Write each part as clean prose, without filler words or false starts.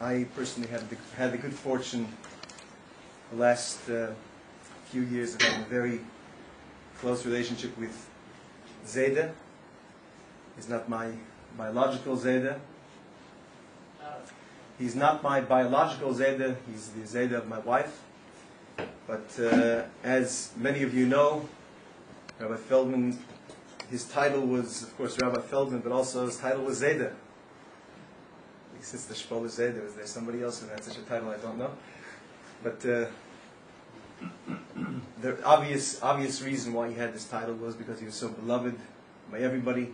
I personally had the good fortune the last few years of having a very close relationship with Zayda. He's not my biological Zayda. He's not my biological Zayda, he's the Zayda of my wife. But as many of you know, Rabbi Feldman, his title was, of course, Rabbi Feldman, but also his title was Zayda. Since the Shpola Zayda, is there somebody else who had such a title? I don't know. But the obvious reason why he had this title was because he was so beloved by everybody.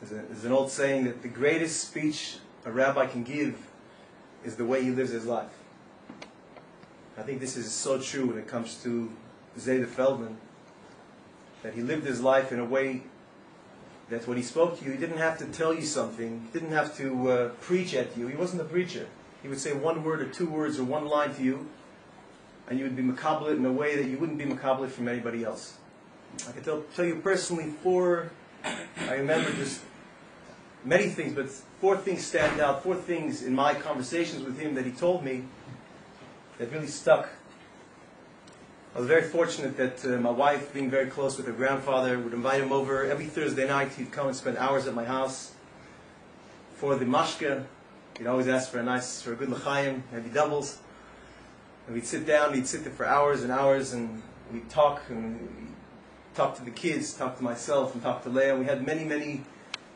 There's an old saying that the greatest speech a rabbi can give is the way he lives his life. I think this is so true when it comes to Zayda Feldman, that he lived his life in a way that when he spoke to you, he didn't have to tell you something, he didn't have to preach at you. He wasn't a preacher. He would say one word or two words or one line to you, and you would be makabel in a way that you wouldn't be makabel from anybody else. I can tell you personally I remember just many things, but 4 things stand out, 4 things in my conversations with him that he told me that really stuck. I was very fortunate that my wife, being very close with her grandfather, would invite him over every Thursday night. He'd come and spend hours at my house for the mashke. He'd always ask for a good l'chaim, maybe doubles. And we'd sit down, we'd sit there for hours and hours, and we'd talk, and we'd talk to the kids, talk to myself, and talk to Leah. We had many, many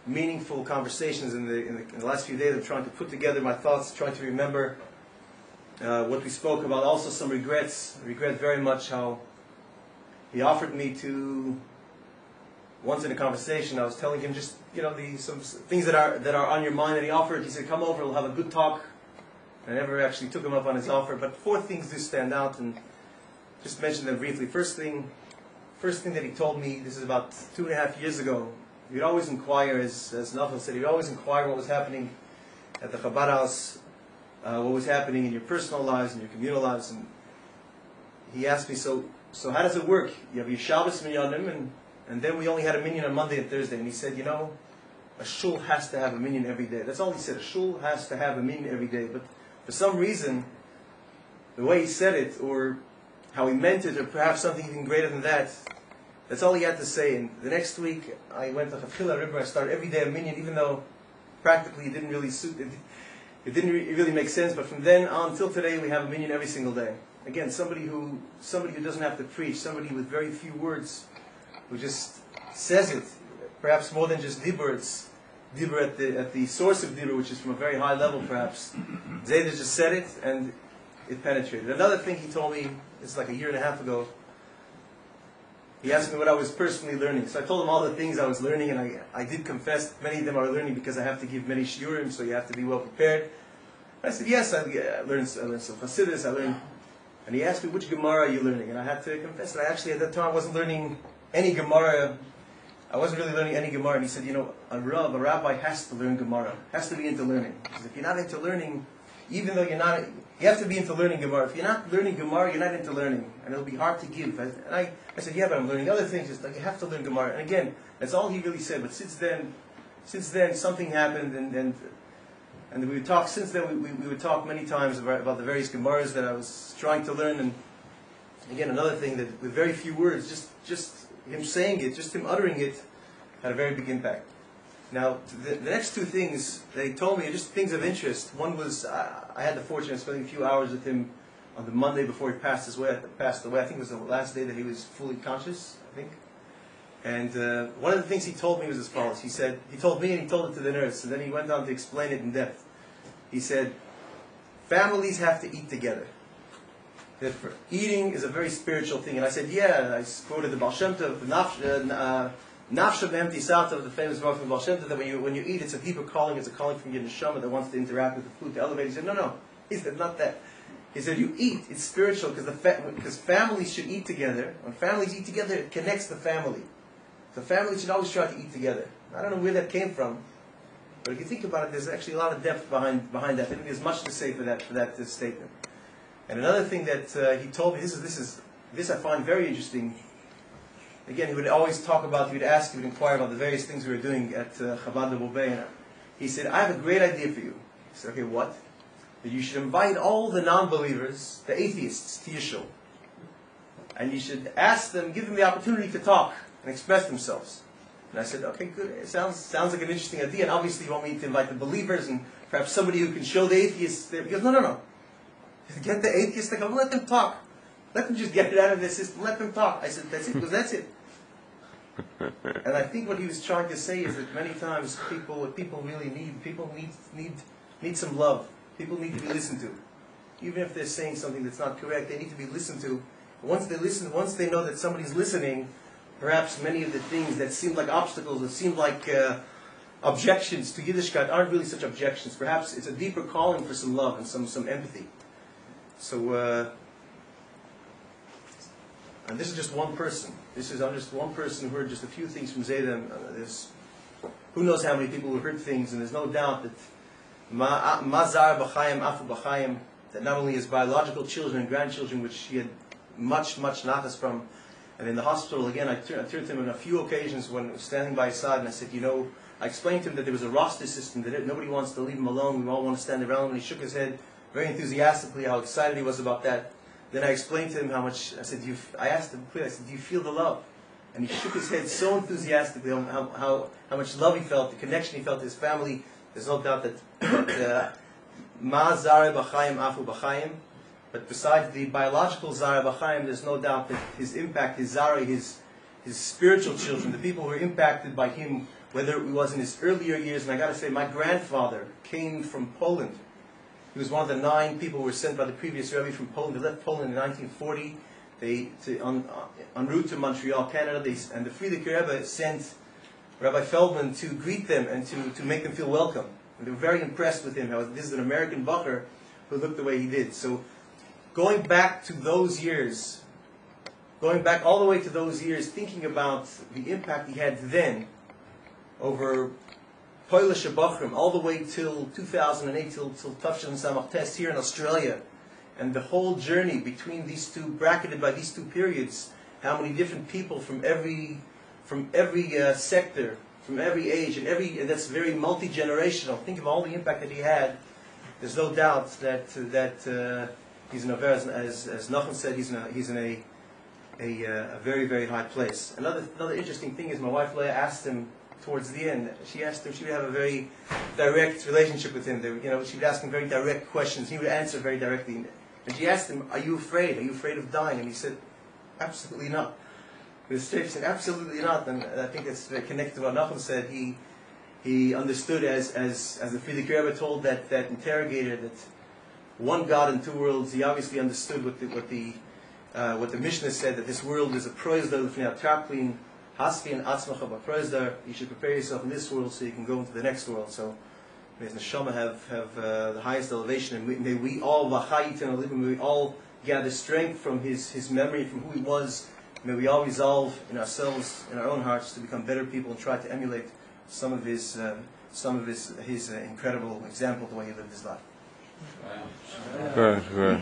meaningful conversations in the last few days of trying to put together my thoughts, trying to remember what we spoke about. Also some regrets. I regret very much how he offered me to, once in a conversation, I was telling him just, some things that are on your mind, and he said, come over, we'll have a good talk. I never actually took him up on his offer, but 4 things do stand out, and just mention them briefly. First thing that he told me, this is about 2.5 years ago, he'd always inquire, as Nachum said, he'd always inquire what was happening at the Chabad house, what was happening in your personal lives, in your communal lives. And he asked me, so how does it work? You have your Shabbos minyanim, and then we only had a minyan on Monday and Thursday. And he said, a shul has to have a minyan every day. That's all he said. A shul has to have a minyan every day. But for some reason, the way he said it, or how he meant it, or perhaps something even greater than that, that's all he had to say. And the next week, I went to Chafila River. I started every day a minyan, even though practically it didn't really suit it. It didn't really make sense, but from then on till today, we have a minyan every single day. Again, somebody who doesn't have to preach, somebody with very few words, who just says it, perhaps more than just dibur. It's dibur at the source of dibur, which is from a very high level, perhaps. Zayda just said it, and it penetrated. Another thing he told me, it's like 1.5 years ago. He asked me what I was personally learning. So I told him all the things I was learning, and I did confess many of them are learning because I have to give many shiurim, so you have to be well prepared. I said, yes, I learned some Hasidus, and he asked me, which Gemara are you learning? And I had to confess that I actually, at that time, I wasn't learning any Gemara. I wasn't really learning any Gemara. And he said, a rabbi has to learn Gemara, has to be into learning. Because if you're not into learning, even though you have to be into learning Gemara. If you're not learning Gemara, you're not into learning. And it'll be hard to give. And I said, yeah, but I'm learning other things. It's like, you have to learn Gemara. And again, that's all he really said. But since then something happened, and we would talk. Since then, we would talk many times about the various Gemaras that I was trying to learn. And again, another thing that with very few words, just him saying it, just him uttering it, had a very big impact. Now, the next 2 things that he told me are just things of interest. One was, I had the fortune of spending a few hours with him on the Monday before he passed away. I think it was the last day that he was fully conscious, I think. And one of the things he told me was as follows. He told me and he told it to the nurse, and then he went on to explain it in depth. He said, families have to eat together. That eating is a very spiritual thing. And I said, yeah, I quoted the Baal Shem Tov, Nafsha B'Hem Tisata, the famous verse from Baal Shem Tov, that when you eat, it's a deeper calling, it's a calling from your neshama that wants to interact with the food, to elevate. He said, no. He said, not that. He said, you eat, it's spiritual, because families should eat together. When families eat together, it connects the family. So families should always try to eat together. I don't know where that came from, but if you think about it, there's actually a lot of depth behind that. I think there's much to say for that statement. And another thing that he told me, this I find very interesting. Again, he would always talk about, he would inquire about the various things we were doing at Chabad de Bobay. He said, I have a great idea for you. I said, okay, what? that you should invite all the non-believers, the atheists, to your shul. And you should ask them, give them the opportunity to talk and express themselves. And I said, okay, good. It sounds like an interesting idea. And obviously you want me to invite the believers and perhaps somebody who can show the atheists there. He goes, no. Get the atheists to come. Let them talk. Let them just get it out of their system. Let them talk. I said, that's it. He goes, that's it. And I think what he was trying to say is that many times what people really need some love. People need to be listened to. Even if they're saying something that's not correct, they need to be listened to. Once they know that somebody's listening, perhaps many of the things that seem like obstacles, that seem like objections to Yiddishkeit aren't really such objections. Perhaps it's a deeper calling for some love and some empathy. So, and this is just one person. I'm just one person who heard just a few things from Zayda. There's who knows how many people who heard things, and there's no doubt that Mazar b'chayim afu b'chayim, that not only his biological children and grandchildren, which he had much nachas from, and in the hospital again, I turned to him on a few occasions when I was standing by his side, and I said, I explained to him that there was a roster system, that nobody wants to leave him alone, we all want to stand around him, and he shook his head very enthusiastically, how excited he was about that. Then I explained to him how much, I asked him, do you feel the love? And he shook his head so enthusiastically how much love he felt, the connection he felt to his family. There's no doubt that Ma zare b'chayim afu b'chayim. But besides the biological zare b'chayim, there's no doubt that his impact, his zare, his spiritual children, the people who were impacted by him, whether it was in his earlier years, and I got to say, my grandfather came from Poland. He was one of the 9 people who were sent by the previous Rebbe from Poland. They left Poland in 1940. En route to Montreal, Canada, and the Frierdiker Rebbe sent Rabbi Feldman to greet them and to make them feel welcome. And they were very impressed with him. How this is an American bacher who looked the way he did. So, going back to those years, going back all the way to those years, thinking about the impact he had then over Polish Bachrim, all the way till 2008, till Tafshin Samach Test here in Australia, and the whole journey between these two, bracketed by these 2 periods, how many different people from every sector, from every age, and that's very multi-generational. Think of all the impact that he had. There's no doubt that he's in a very, as Nachum said, he's in a very, very high place. Another interesting thing is my wife Leah asked him towards the end. She asked him. She would have a very direct relationship with him. She would ask him very direct questions. He would answer very directly. And she asked him, "Are you afraid? Are you afraid of dying?" And he said, "Absolutely not." He was straight. He said, "Absolutely not." And I think that's connected to what Nachum said. He understood as the Frierdiker Rebbe told that interrogator that one God in 2 worlds. He obviously understood what the Mishnah said, that this world is a proizdar l'fnei hatraklin, haski and atzmacha b'proizdar. You should prepare yourself in this world so you can go into the next world. So may his neshama have the highest elevation, and may we all may we all gather strength from his memory, from who he was. May we all resolve in ourselves, in our own hearts, to become better people and try to emulate some of his incredible example, the way he lived his life. Good.